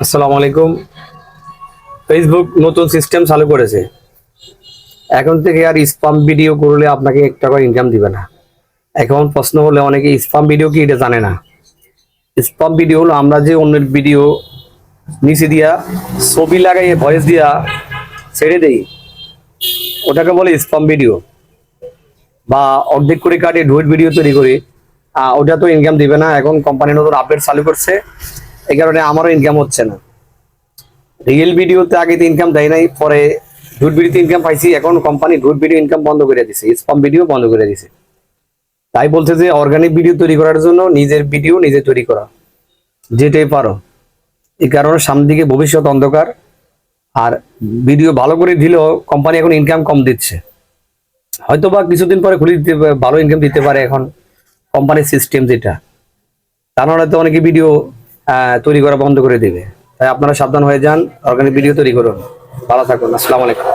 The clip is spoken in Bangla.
আসসালামু আলাইকুম। ফেসবুক নতুন সিস্টেম চালু করেছে। এখন থেকে আর স্পাম ভিডিও করলে আপনাকে 1 টাকা ইনকাম দিবে না। এখন প্রশ্ন হলে অনেকে স্পাম ভিডিও কি এটা জানে না। স্পাম ভিডিও হলো আমরা যে অন্যের ভিডিও নিচে দিয়া ছবি লাগাইয়ে ভয়েস দিয়া ছেড়ে দেই, ওটাকে বলে স্পাম ভিডিও। বা অর্ধেক করে কাটিয়ে ডুয়েট ভিডিও তৈরি করি, ওটা তো ইনকাম দিবে না। এখন কোম্পানি নতুন আপডেট চালু করছে, এই কারণে আমারও ইনকাম হচ্ছে না। রিয়েল ভিডিওতে আগে তো ইনকাম দেয় নাই, পরে ডুড ভিডিওতে ইনকাম পাইছি। এখন কোম্পানি ডুড ভিডিও ইনকাম বন্ধ করে দিছে, স্পাম ভিডিও বন্ধ করে দিছে। তাই বলছে যে অর্গানিক ভিডিও তৈরি করার জন্য নিজের ভিডিও নিজে তৈরি করা, যেটাই পারো। এই কারণে সামনের দিকে ভবিষ্যৎ অন্ধকার। আর ভিডিও ভালো করে দিলেও কোম্পানি এখন ইনকাম কম দিচ্ছে, হয়তো বা কিছুদিন পরে খুলে দিতে ভালো ইনকাম দিতে পারে। এখন কোম্পানির সিস্টেম যেটা, তা নাহলে তো অনেকে ভিডিও তৈরি করা বন্ধ করে দেবে। তাই আপনারা সাবধান হয়ে যান, অর্গানিক ভিডিও তৈরি করুন। ভালো থাকুন, আসসালামু আলাইকুম।